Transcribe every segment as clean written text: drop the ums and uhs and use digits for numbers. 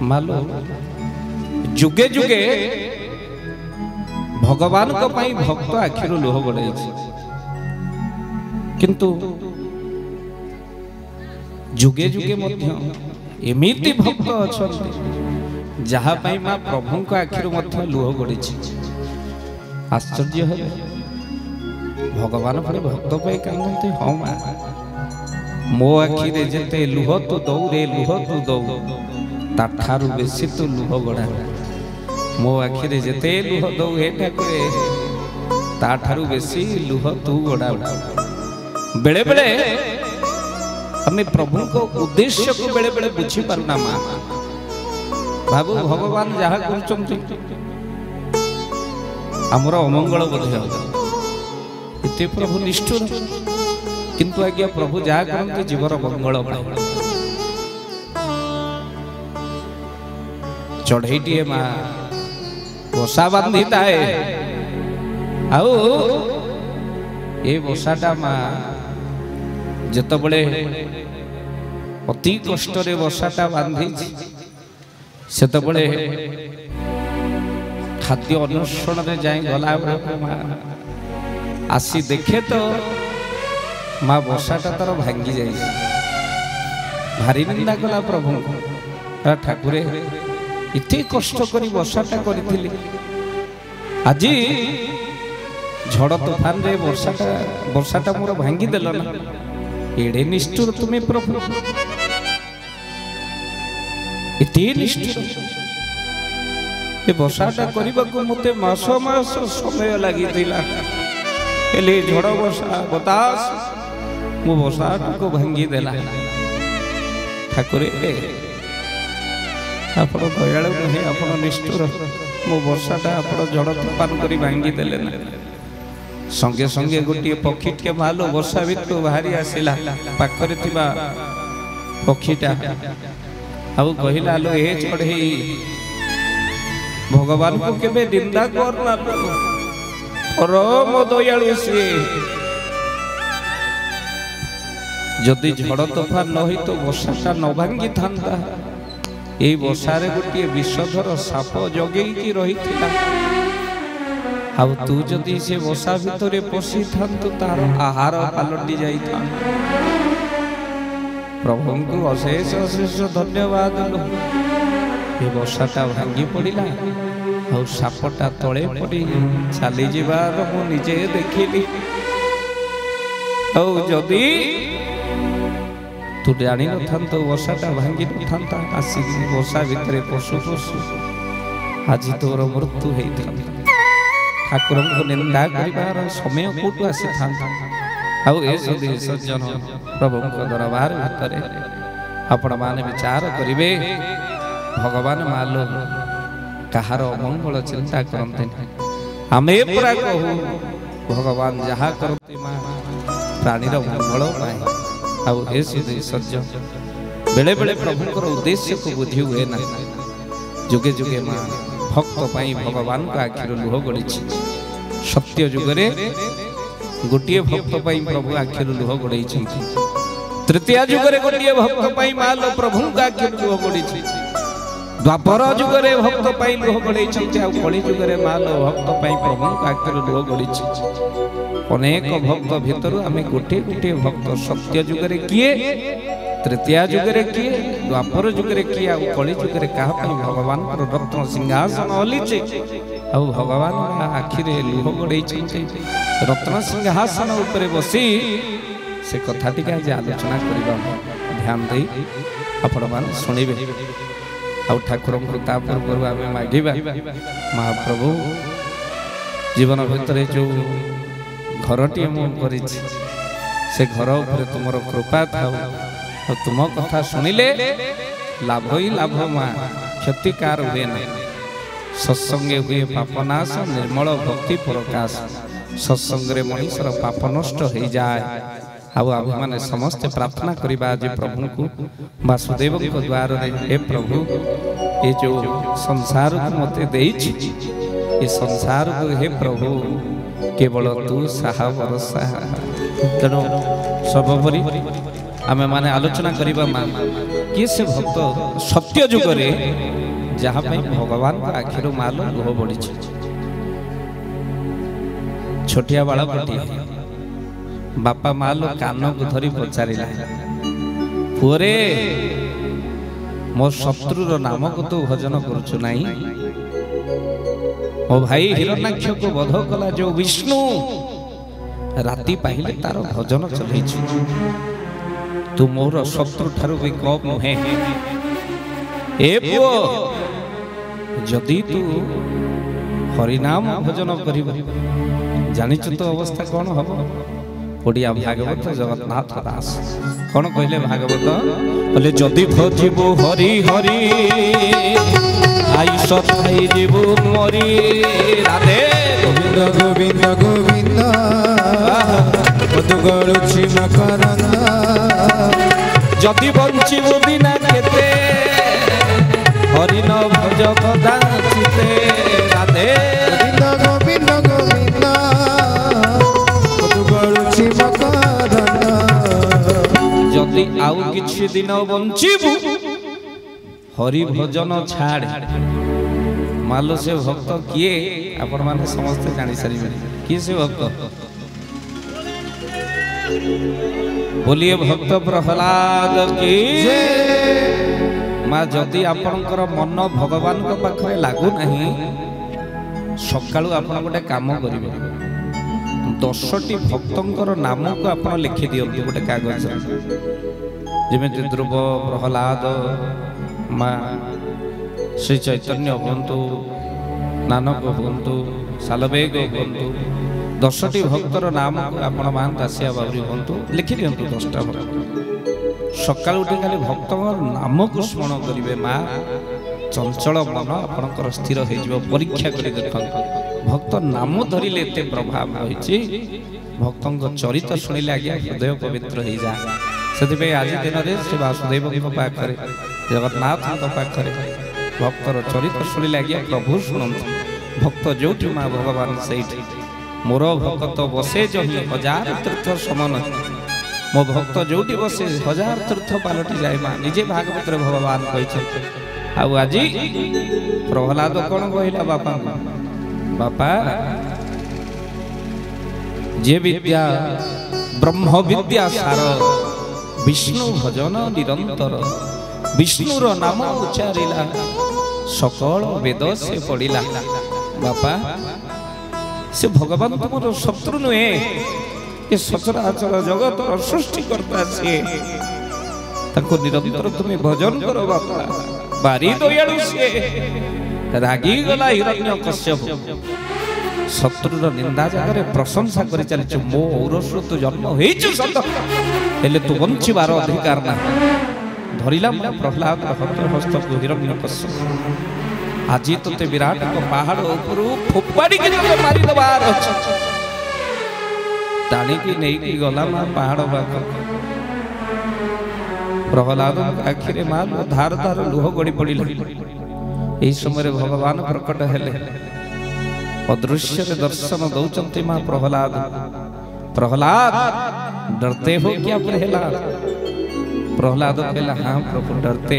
मालो जुगे जुगे भगवान को पाई भक्त आखिर लुह गड़े किंतु जुगे जुगे मध्य एमिति भक्त अच्छा जहाँ पाई माँ प्रभु को आखिर मध्य लुह गड़ी आश्चर्य है भगवान पर भक्त पे कहते हाँ माँ मो आखिरे जेते लुह तू दौ रे लुह तू दौ ताठारु बेसी तू लुह गड़ा मो आखिरे जेते लुह दौ हे ठाकुरे ताठारु बेसी लुह तू गड़ा बेले बेले हमें प्रभु को उद्देश्य को बेले बेले बुझी पारुना माँ बाबू भगवान जहाँ कर आमर अमंगल बोधे इतने प्रभु निष्ठुर किंतु आज्ञा प्रभु जहाँ करते जीवर मंगल चढ़ईटे माँ बसा बांधी थाए आउ ये बसाटा माँ जिते अति कष्ट बसाटा बांधी सेतबले खाद्य अन्वेषण में जाए गला माँ आसी देखे तो माँ बसाटा तार भांगी जाए भारी निंदा कला प्रभु ठाकुरे इतने कष्ट करी बसाटा करी आज झड़ तूफान रे बसाटा मोर भांगी देल ना एड़े निष्ठुर तुम्हें प्रभु इतने निष्ठुर ये बसाटा करने को मते मास मास समय लगी झड़ बसा बतास मो बसाटा को भांगी देला ठाकुर आप दयालु नुहे आप निष्ठुर मो बसाटा आप झड़ तूफान कर भांगी देले ना संगे संगे गोटे पक्षी टे मालो बसा भितर बाहरी आसला पाखरे थिबा पक्षीटा आउ कहला लो ए चढ़ई भगवान को केबे निंदा करना परम दयालु सी जदि झड़ तूफान न होई तो बसाटा न भांगी थांता ए बसारे गोटे विषधर साप जगेई रही थिला आउ तू जदि से बसा भितर पशि थांतु तार आहार पालटि जाई था प्रभु को अशेष अशेष धन्यवाद ये बसाटा भांगी पड़ा आउ सापटा तले पड़ी चली जीवार मु निजे देखिली जदि तू जानी न था बसाटा भांगी न था आसिक बसा भितर पशु पशु आज तोर मृत्यु होता ठाकुर को निंदा कर समय कौटू आसी था सज्जन प्रभु दरबार भितर आपण मैंने विचार करेंगे भगवान मालो कहार अमंगल चिंता करते आमे पूरा कहू भगवान जहाँ करते माँ प्राणीर मंगल पाए सज्जन बेले बेले प्रभुंकर उद्देश्य को बुझी हुए ना जुगे जुगे माँ भक्त पाई भगवान का आखिर लुह गड़ी सत्य जुगरे गोटे भक्त पाई प्रभु आखिर लुह गड़े तृतीय जुगरे गोटे भक्त पाई माँ लो प्रभु का आखिर लुह गड़ी द्वापर जुगरे भक्त पाई लुह गड़े कली जुगरे माँ लो भक्त पाई प्रभु का आखिर लुह गड़ी अनेक भक्त भितर आम गोटे गोटे भक्त सत्य जुगरे किए तृतीय जुगरे किए द्वापर जुगरे किए आ कली जुगरे क्या भगवान रत्न सिंहासन हलीचे आ भगवान आखिरे लुह गड़े रत्न सिंहासन उपरे बसी से कथाटी आज आलोचना करबा ध्यान दे आपण मान सुनिबे आ ठाकुर को पूर्व आम मागिबा महाप्रभु जीवन भितर जो घरटी कर से घर उपर तुमर कृपा था तुम कथा सुनिले लाभ ही लाभ माँ क्षतिकार हुए ना सत्संगे हुए पापनाश निर्मल भक्ति प्रकाश सत्संगे मनीषर पाप नष्ट हो जाए आम मैंने समस्ते प्रार्थना करवा आज प्रभु को वासुदेव द्वार हे प्रभु ये जो संसार को मत ये संसार को हे प्रभु केवल तू साहा भरोसा तेणु सर्वोपरि आमे माने आलोचना करिबा मां किए से भक्त सत्य जुगरे जहाँ भगवान आखिर माल लुह बढ़ी छोटिया बालकटी बापा माल कान को धरी पचारा पुअरे मो शत्रुर नाम को तू भजन करुचु नहीं मो भाई हिरण्याक्ष को वध कला जो विष्णु राति पाइले तार भजन चलई तू मोर शत्रु ठारू भी कम नुहे ए पुओ जदि तू हरिनाम भजन करिब जानिच तो अवस्था कौन हम ओडिया भागवत जगन्नाथ दास कौन कहले भागवत बोले जदि भजिबु हरि हरि आयुष थाई जीवु मरी राधे गोविंद गोविंद गोविंद मधु गळुछि मकरंद जदि बंचिबु बिना केते हरि न भज कदाचिते राधे गोविंद गोविंद गोविंद मधु गळुछि मकरंद जदि आउ किछि दिन बंचिबु हरि भजन छाड़ मालो से भक्त किए आपण माने समस्त जानि सारिबे किए से भक्त बोलिए भक्त प्रहलाद की माँ जदि आपणकर मन भगवान को पाखरे लागू नहीं सकाळु आपण गोटे काम करिवे 10टी भक्तंकर नाम को आपण लिखि दियंतु गोटे कागज जेमे ध्रुव प्रहलाद माँ श्री चैतन्य हूँ नानक हूँ सालबेग हूँ 10टी भक्तर नाम आपण मान दासिया बाबरी हूँ लिखि दियंतु 10टा भक्त सकाल उठे खाली भक्त नाम को स्मरण करेंगे माँ चंचल मन आपणकर स्थिर हो परीक्षा कर देख भक्त नाम धरिले एते प्रभाव रही भक्त चरित शुणिले आज्ञा हृदय पवित्र हो जाए से आज दिन में श्री वासुदेव पाखे जगन्नाथ पाखे भक्तर चरित शुणिले आज्ञा प्रभु शुणु भक्त जो माँ भगवान से मोर भक्त बसे जही 1000 तीर्थ समान मो भक्त जो बसे 1000 तीर्थ पालटि जाए माँ निजे भागवत भगवान कही आज प्रहलाद कौन कहला बापा बापा जे विद्या ब्रह्म विद्या सार विष्णु भजन निरंतर विष्णुर नाम उच्चारिला सकल वेद से पढ़िला बापा से भगवान तुम शत्रु नुहे ये सचराचर जगत सृष्टि करता से ताको निरंतर तुम्हें भजन करो बापा बारी दयालु से रागी गला हिरण्यकश्यप शत्रुर निंदा जगह प्रशंसा कर चली मो औरस तू जन्म हेले तू बंचार अधिकार ना धरला प्रहलाद हस्त को हिरण्यकश्यप आज ते विराट पहाड़ ऊपर फोपाड़ी मारी दबार टाणी नहीं गला माँ पहाड़ पाख प्रहलाद आखिरे माँ धार धार लुह गड़ी पड़ यही समय भगवान प्रकट हेले अदृश्य दर्शन दौरान माँ प्रहलाद प्रहलाद डरते हो क्या प्रहलाद प्रहलाद कहला हाँ प्रभु डरते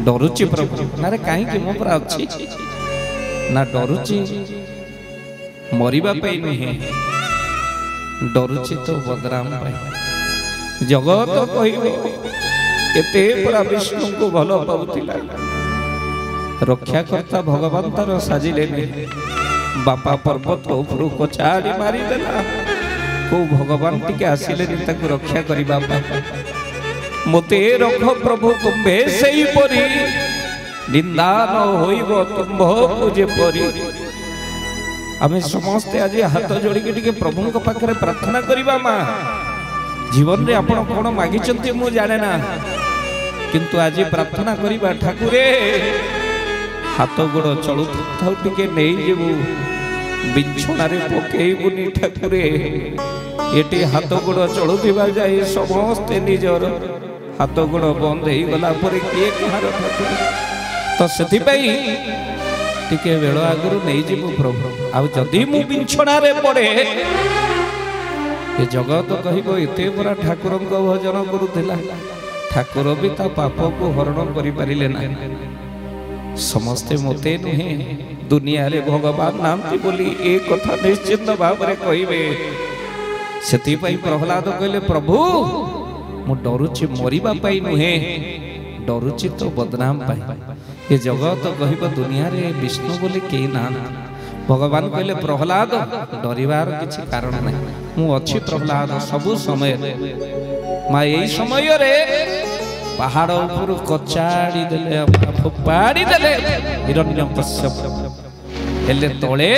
डरुची प्रभु ना रे कहीं मो पर अच्छी ना डरुची मरिबा पाई नहीं डरुची तो बदराम पाई जगत कहबो एते पूरा विष्णु को भलो पाउतिला रक्षा करता भगवान तार साजिले बापा पर्वत उपरू को चाड़ी मारी देला को भगवान टिके आसिले ताको रक्षा करिबा मोते रख प्रभु तुम्भे सेई परी निंदा न होइबो तुम्भ पूजे परी आमे समस्त आज हाथ जोड़ी के प्रभु को पाखरे प्रार्थना करिबा मां जीवन रे आपण कोन मागी चंती मु जाने ना किंतु आज प्रार्थना करिबा ठाकुरे हाथ गोड़ चलु थाउ टिके नै जेबु बिछोना रे पकेइबुनी ठाकुरे एटी हाथ गोड़ चलु दिबा जाय समस्त निजर हाथ गोड़ बंद हो गला पर किए कहार ठाकुर तो से टिके बेल आगु नहीं जीवु प्रभु आउ जदि मु बिछोना रे पड़े ये जगत कहबो एते बड़ा ठाकुर भजन करुला ଠାକୁର ବି ତା ପାପକୁ ହରଣ କରିପାରିଲେ ନାହିଁ। ସମସ୍ତେ ମୋତେ ନୁହେଁ ଦୁନିଆରେ ଭଗବାନ ନାହାନ୍ତି ବୋଲି ଏ କଥା ନିଶ୍ଚିନ୍ତ ଭାବରେ କହିବେ। ସେଥିପାଇଁ ପ୍ରହ୍ଲାଦ କହିଲେ ପ୍ରଭୁ ମୁଁ ଡରୁଛି ମରିବା ପାଇଁ ନୁହେଁ, ଡରୁଛି ତ ବଦନାମ ପାଇଁ। ଏ ଜଗତ କହିବ ଦୁନିଆରେ ବିଷ୍ଣୁ ବୋଲି କେହି ନାହାନ୍ତି। ଭଗବାନ କହିଲେ ପ୍ରହ୍ଲାଦ ଡରିବାର କିଛି କାରଣ ନାହିଁ, ମୁଁ ଅଛି ପ୍ରହ୍ଲାଦ ସବୁ ସମୟରେ। ମା ଏଇ ସମୟରେ ପାହାଡ଼ ଉପରୁ କଚାଡ଼ି ଦେଲେ ଫୋପାଡ଼ି ଦେଲେ ହିରଣ୍ୟକଶ୍ୟପ, ହେଲେ ତଳେ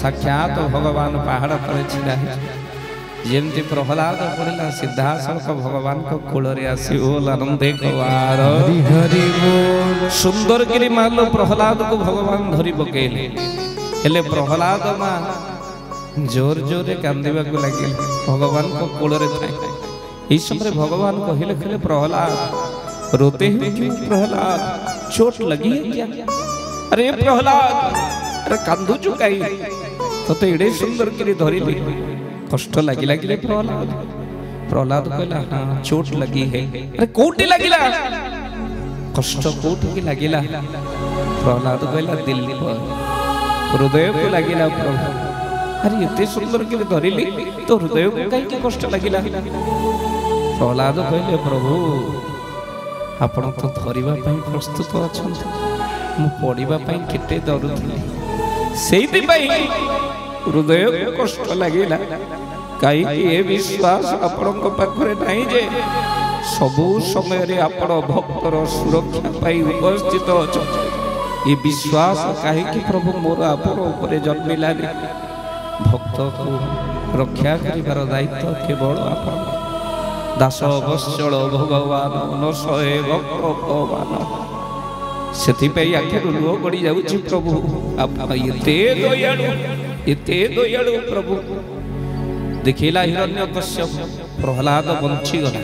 ସାକ୍ଷାତ ଭଗବାନ ପାହାଡ଼ ତଳେ ଛିଡ଼ା ହେଇଛନ୍ତି। ଯେମିତି ପ୍ରହ୍ଲାଦ ପଡ଼ିଲା ସିଧାସଳଖ ଭଗବାନଙ୍କ କୋଳରେ ଆସି ଓଲ ଆନନ୍ଦେ କବାର ହରି ବୋଲ। ସୁନ୍ଦରଗିରି ମାଲୋ ପ୍ରହ୍ଲାଦକୁ ଭଗବାନ ଧରି ପକେଇଲେ। ହେଲେ ପ୍ରହ୍ଲାଦ ମା ଜୋର ଜୋରରେ କାନ୍ଦିବାକୁ ଲାଗିଲେ ଭଗବାନଙ୍କ କୋଳରେ ଥାଏ। এই সময় ভগবান কহিলে খেলে প্রহ্লাদ रोते हुए क्यों प्रहलाद, चोट लगी है क्या? अरे प्रहलाद अरे कांदू चुकाई तो एड़े सुंदर किरी धरिली कष्ट लगिला कि प्रहलाद? प्रहलाद कहला हाँ चोट लगी है। अरे कोटी लगिला कष्ट कोटी की लगिला? प्रहलाद कहला दिल्ली पर हृदय को लगिला प्रभु। अरे इतने सुंदर किरी धरिली तो हृदय को कहीं कष्ट लगिला? प्रहलाद कहले प्रभु आपण तो धरिबा पई प्रस्तुत अछंती, मु पड़िबा पई केते डरुथली, सेइति पई हृदय को कष्ट लागिला। काई ए विश्वास आपणक पाखरे नाही जे सबु समय रे आपण भक्तर सुरक्षा पई उपस्थित अछंती। ए विश्वास काहे कि प्रभु मोर आपण ऊपर जन्मिला रे भक्त को रक्षा करिबार दायित्व केवल आपण। दास वत्सल भगवान न सहे भगवान, सेथिपई आखिरु लुह गड़ी जाउछि प्रभु आपण एते दयालु प्रभु। देखिला हिरण्यकश्यप प्रहलाद बंची गला।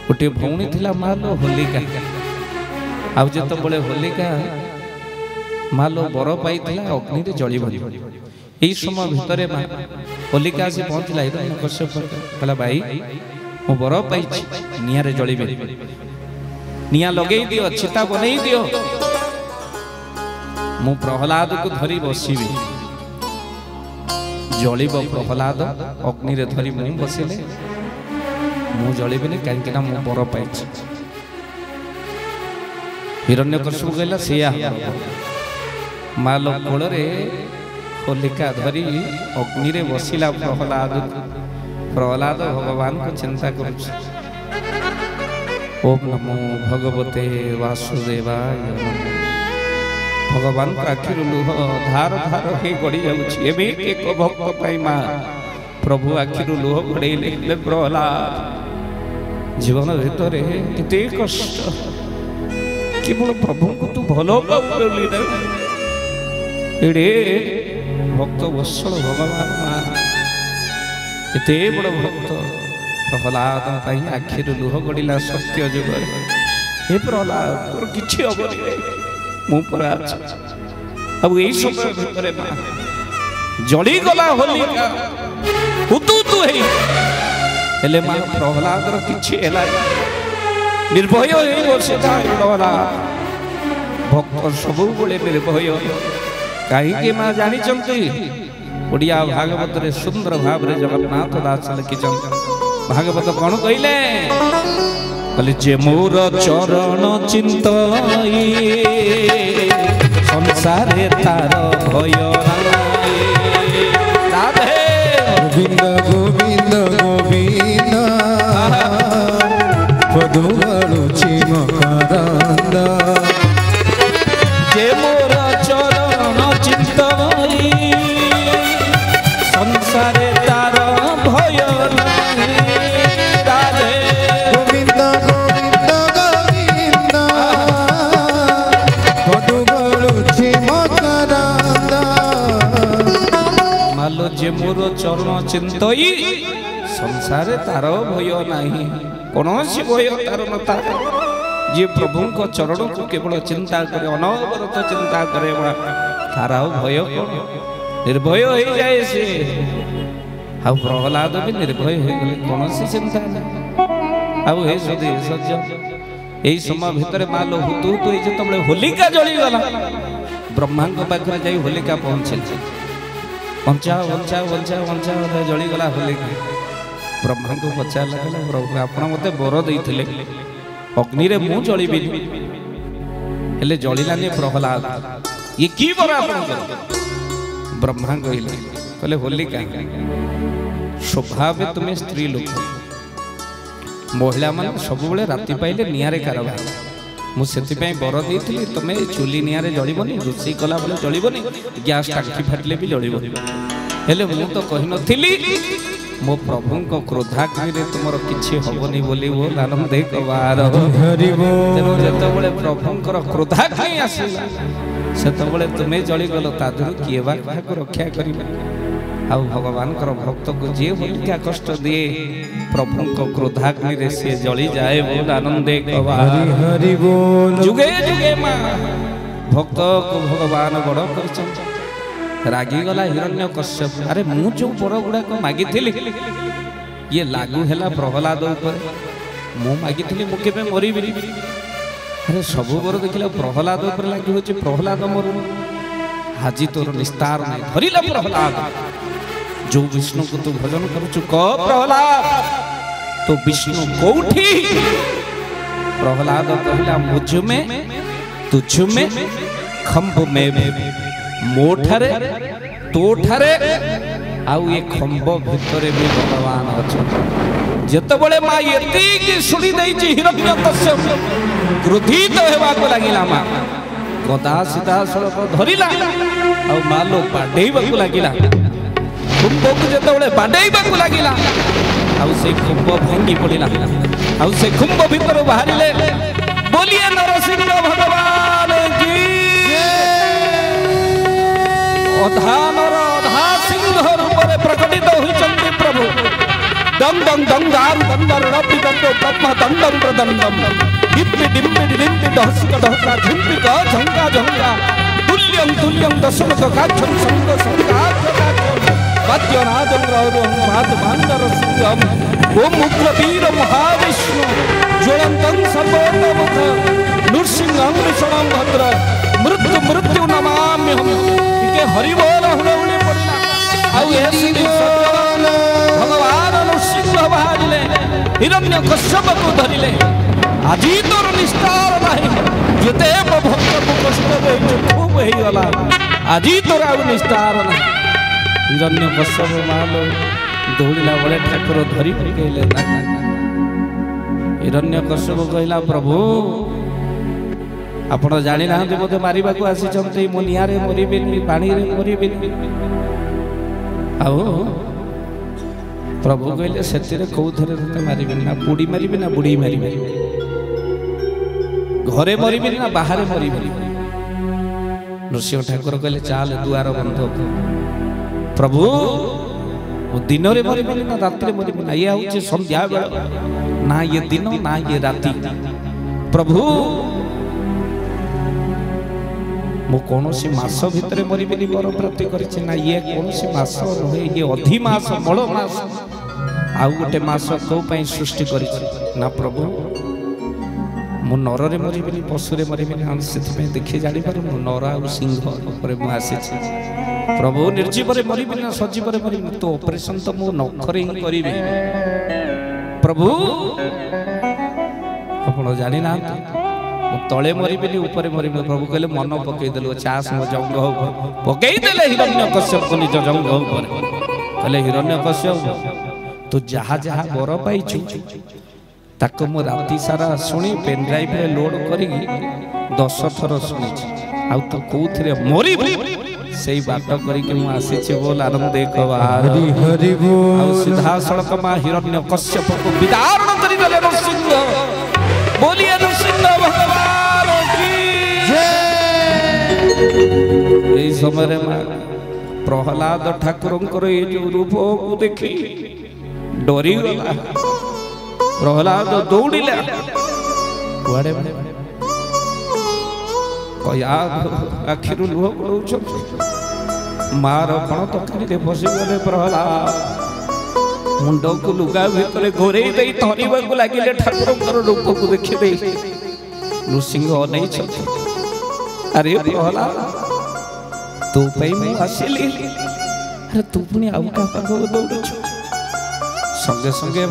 गोटे भौणी थिला मालो होलिका, आउ जत बळे होलिका मालो बर पाइथिला अग्नि रे जळी भरी। এই সময় ভিতরে মা হোলিকা আসি পৌঁছিলা হিরণ্যকশ্যপ कहला भाई मु बर पाइछि नियारे जळिबे, निया लगेई दियो चिता बनेई दियो, मु प्रहलाद को धरी बसिबी। जळिब प्रहलाद अग्नि रे धरी मु बसिले मु जळिबेनी काहेकि ना मु बर पाइछि। हिरण्यकश्यप कहला सेया मालो कोଳରେ होलिका धरी अग्नि रे बसिला प्रहलाद। प्रहलाद भगवान को चिंता करुछि। ओम नमो भगवते वासुदेवाय नमः। भगवान का आखिर लुह धार धार हे गड़ी जाउछि। एबे एक भक्त पाई मा प्रभु आखिर लुह गड़ेले प्रहलाद जीवन भितरे केते कष्ट, केवल प्रभु को तू भलो बोली ना एडे भक्त वत्सल भगवान एते बड़ भक्त प्रहलाद पाई आखिर लुह गड़िला सत्य जुग। हे प्रहलाद तोर किछि हबनी मु परा अछि। अब एई समय भितरे मा जळी गला होलिका हुतु तु हेई हेले मा प्रहलाद र किछि हेला निर्भय हेई बसिता प्रहलाद। भक्त सबु बळे निर्भय कहीं के माँ जानी चलती ओडिया भागवत रे सुंदर भाव रे जगन्नाथ दास लिखिछन। भागवत कौन कहले कहले जे मोर चरण चिंतई संसारे तार भय नाई। राधे गोविंद गोविंद गोविंद पदु गळुछि मकरंद। जे मोर चरण चिंतई संसारे तार भय नाई। राधे गोविंद गोविंद गोविंद पदु गळुछि मकरंद। मालो जे मोर चरण चिंतई संसारे तार भय नाही, कौनसी भय तार नता। जे प्रभु को चरण को केवल चिंता करे अनवरत चिंता करे तार भय कौन, निर्भय हो जाए से। आ प्रहलाद भी निर्भय हो गले, कौन सी चिंता नहीं। ଆଉ ଏ ସଦି ସଜ୍ଜ এই সময় ভিতরে মা লো হুতু হুতু এই যেতবে হোলিকা জলি গলা ব্রহ্মাঙ্গ পাখরে যাই হোলিকা পৌঁছিল বঞ্চাও বঞ্চাও বঞ্চাও বঞ্চাও জলি গলা হোলিকা ব্রহ্মাঙ্গ পচারা গলা প্রভু আপন মতে বর দেইଥିଲେ অগ্নিরে মু জলিবি হেলে জলিলানি প্রহ্লাদ ये की बर आपन ब्रह्मा कहिले कहले होलिका स्वभाव तुम्हें स्त्री लोक महिला मान सब बेले राति पाइले नियारे कारबार मुझे बर देती तुम चुली नियारे जड़बनी रोषे कला बेले जड़बनी गैस टांकी फाटिले भी जड़बनी हेले मु तो कही नथिली मो प्रभु को क्रोधाग्नि तुमर किछि हबनी बोली वो आनंद कबार जते बेले प्रभुंकर क्रोधाग्नि आसिला सेतबेले तुमे जली गलो तादुरु किए बा काको रक्षा करिबा आ भगवान कर भक्त को जे होलिका कष्ट दिए प्रभु को क्रोधाग्नि रे से जली जाए बोल आनंदे कबा हरि हरि बोल जुगे जुगे मां भक्त को भगवान बड़ करछन रागी गला हिरण्यकश्यप अरे मु जो बड़ गुडा को मागी थिली ये लागू हैला प्रहलाद ऊपर मु मागी थिली मु केबे मरी बिरी अरे सब बर देखिला प्रहलाद ऊपर लागी होची प्रहलाद मरु हाजी तोर निस्तार नहीं धरिला प्रहलाद जो विष्णु को तू भजन करूछु क प्रहलाद तो विष्णु कोठी प्रहलाद कहला मुझ में तुझ में खंभ में मोठरे तोठरे आउ ये खंभ भितरे भी भगवान अछन जेतबेले मा एति सुनी दैछि हिरण्यकश्यप क्रोधित हेबा को लागिला मा गदा सीधा सड़क धरिला आ मालो बाडेइबा को लागिला कुंभ को जेतबेले बाडेइबा को लागिला आ से कुंभ भांगी पड़िला आ से कुंभ भीतर बाहरिले बोलिए नरसिंह भगवान की अधानर अधा सिंह रूप में प्रकटित होइचंती प्रभु दम दम दम दाम दम दरपि दंडो ब्रह्म दंडम प्रदंडम डिम्पि डिम्पि डिम्पि दहसिक दहसा झिम्पि का झंका झंका तुल्यं तुल्यं दशमक काक्षं संग संगात् वाद्यनादं रौरं मात मांदर सिंहम ओम उग्र वीर महाविष्णु ज्वलन्तं सर्वोत्तमक नृसिंहं विष्णुं भद्र मृत्यु मृत्यु नमाम्यहम् के हरि बोल हुलहुली पड़िला आउ एसी भगवान नृसिंह बाहरिले हिरण्यकश्यप को धरिले आजी तोर निस्तार नाही जते भक्त को कष्ट देछु खूब हेई गला आजी तोर आउ निस्तार नाही हिरण्यकश्यप मालो दौड़िला बळे ठाकुर धरि पकेले हिरण्यकश्यप कहला प्रभु आपण जानि ना मते मारिबा को आसी चंते मो नियारे मरिबेनी पानी रे मरिबेनी आओ प्रभु कहले सेतिरे कोथरे तते मारिबेनी ना पुडी मारिबे ना बुडी मारिबे घरे मरिबेनी ना बाहरे मरिबेनी नरसिंह ठाकुर कहले चाल दुआर बंध प्रभु ओ दिन रे मरिबेनी ना रात रे मरिबेनी ये आउचे संध्या बेला ना ये दिन ना ये राती प्रभु मो कौनसी मास भितर मरिबेनी बर प्राप्ति करिछि ना ये कौनसी मास नहे ये अधि मास बड़ मास आउ गोटे मास को पई सृष्टि करिछि ना प्रभु मो नर रे मरिबेनी पशु रे मरिबेनी हम सेति पे देखि जानि पर मो नर आ सिंह ऊपर मु आसीछि प्रभु निर्जीव रे मरिबेनी ना सजीव रे मरिबेनी तो ऑपरेशन तो मो नखरे ही करिबे प्रभु आपण जानि ना तले मरिबेली ऊपर मरिबे प्रभु कहले मन पकई देलो चास मो जंग पकई देले हिरण्यकश्यप को निज जंग ऊपर कहले हिरण्यकश्यप तू जहा जहा बर पाइछु ताको मो राती सारा सुनी पेन ड्राइव रे लोड करी 10 थर सुनी आ तो कोथरे मरी सेई बात करी के मु आसी छी बोल आनंद देख हरि हरि बोल आ सीधा सड़क मा हिरण्यकश्यप को विदारण करी देले नरसिंह बोलिए नरसिंह भगवान की जय। ए समय रे प्रहलाद ठाकुरंकर ए जो रूप को देखी डरी गला प्रहलाद दौड़िला कुआडे कया आखिरु लुह पड़ुछ मार पण तकरी रे फसी गले प्रहलाद मुंड को लुगा भितर घोरे धरवा लगे ठाकुर रूप को देखिए नृसिंह नहीं अरे प्रहलाद तू आसिली अरे तू पुणी आउ क्या पाखक दौड़ु संगे संगे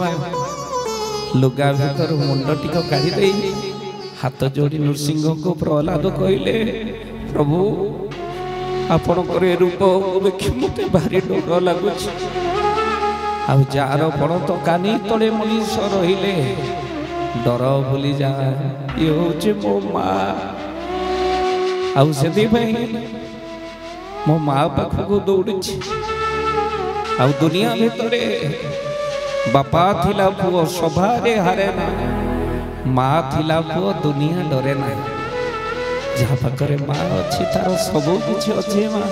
लुगा भीतर मुंड टिक काढ़ी हाथ जोड़ी नृसिंह को प्रहलाद कहले प्रभु आपणकर रूप देखी मत भारी डर लगुच जार पण तो कानी तले मनीष रहिले डर भूली जा ये हूँ मो माँ से मो माँ पाखक दौड़ी आ दुनिया भितर बापा थिला पुओ सभा हारे ना माँ थिला पुओ दुनिया डरे ना जहाँ पाखरे माँ अच्छी तार सब किछि अच्छे माँ